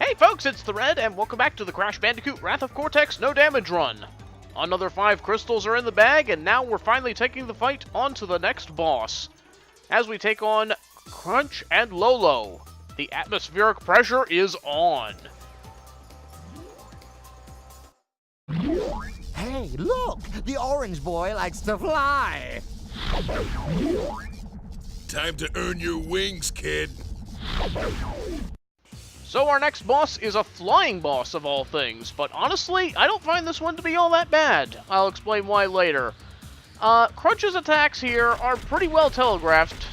Hey folks, it's the Red, and welcome back to the Crash Bandicoot Wrath of Cortex No Damage Run. Another 5 crystals are in the bag, and now we're finally taking the fight on to the next boss. As we take on Crunch and Lolo, the atmospheric pressure is on. Hey, look! The orange boy likes to fly! Time to earn your wings, kid. So our next boss is a flying boss of all things, but honestly, I don't find this one to be all that bad. I'll explain why later. Crunch's attacks here are pretty well telegraphed.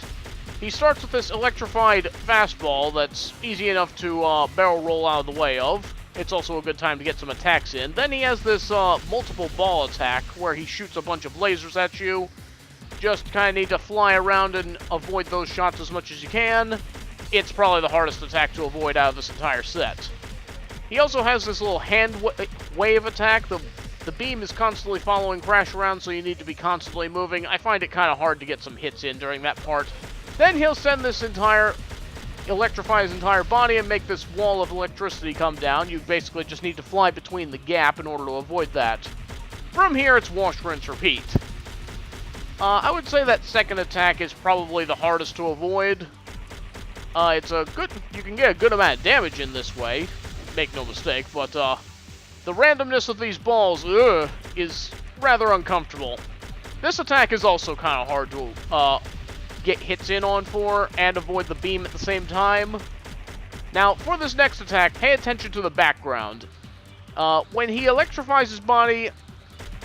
He starts with this electrified fastball that's easy enough to barrel roll out of the way of. It's also a good time to get some attacks in. Then he has this multiple ball attack where he shoots a bunch of lasers at you. Just kind of need to fly around and avoid those shots as much as you can. It's probably the hardest attack to avoid out of this entire set. He also has this little hand wave attack. The beam is constantly following Crash around, so you need to be constantly moving. I find it kind of hard to get some hits in during that part. Then he'll electrify his entire body and make this wall of electricity come down. You basically just need to fly between the gap in order to avoid that. From here, it's wash, rinse, repeat. I would say that second attack is probably the hardest to avoid. You can get a good amount of damage in this way, make no mistake, but the randomness of these balls is rather uncomfortable. This attack is also kind of hard to get hits in on for and avoid the beam at the same time. Now, for this next attack, pay attention to the background. When he electrifies his body,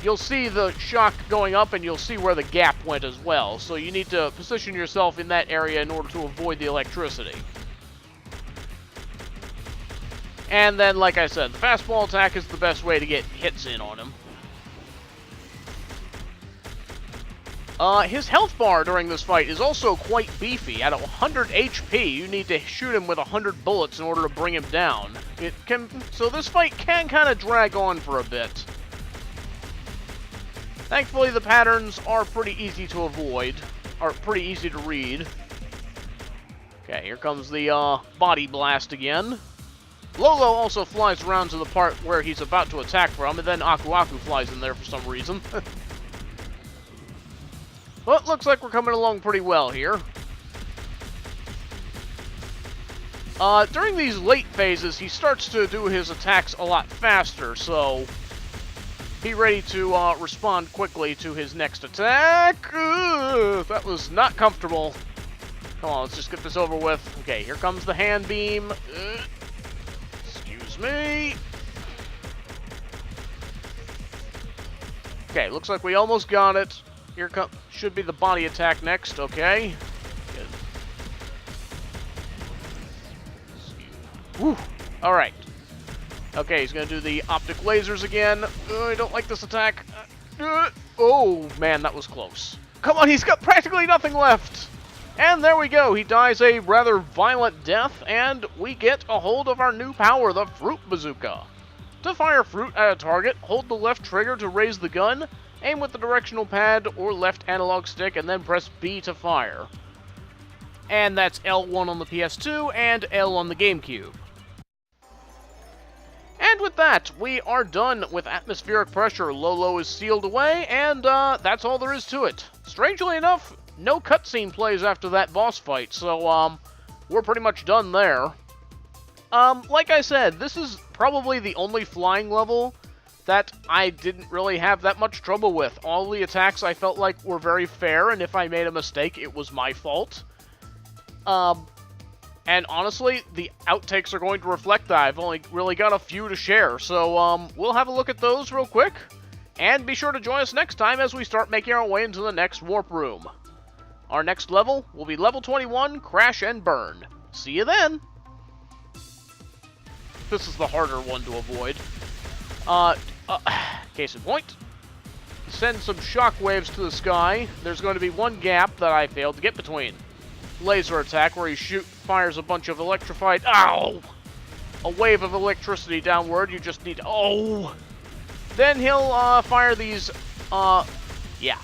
you'll see the shock going up, and you'll see where the gap went as well. So you need to position yourself in that area in order to avoid the electricity. And then, like I said, the fastball attack is the best way to get hits in on him. His health bar during this fight is also quite beefy. At 100 HP, you need to shoot him with 100 bullets in order to bring him down. So this fight can kind of drag on for a bit. Thankfully, the patterns are pretty easy to avoid, or pretty easy to read. Okay, here comes the body blast again. Lolo also flies around to the part where he's about to attack from, and then Aku Aku flies in there for some reason. Well, it looks like we're coming along pretty well here. During these late phases, he starts to do his attacks a lot faster, so be ready to respond quickly to his next attack. That was not comfortable. Come on, let's just get this over with. Okay, here comes the hand beam. Excuse me. Okay, looks like we almost got it. Here should be the body attack next. Okay. Good. Woo. All right. Okay, he's going to do the optic lasers again. I don't like this attack. Oh, man, that was close. Come on, he's got practically nothing left. And there we go. He dies a rather violent death, and we get a hold of our new power, the Fruit Bazooka. To fire fruit at a target, hold the left trigger to raise the gun, aim with the directional pad or left analog stick, and then press B to fire. And that's L1 on the PS2 and L on the GameCube. And with that, we are done with atmospheric pressure. Lolo is sealed away, and that's all there is to it. Strangely enough, no cutscene plays after that boss fight, so we're pretty much done there. Like I said, this is probably the only flying level that I didn't really have that much trouble with. All the attacks I felt like were very fair, and if I made a mistake, it was my fault. And honestly, the outtakes are going to reflect that. I've only really got a few to share, so we'll have a look at those real quick. And be sure to join us next time as we start making our way into the next warp room. Our next level will be level 21, Crash and Burn. See you then! This is the harder one to avoid. Case in point. Send some shockwaves to the sky. There's going to be one gap that I failed to get between. Laser attack where he fires a bunch of electrified... Ow! A wave of electricity downward. You just need... Oh! Then he'll fire these... Yeah.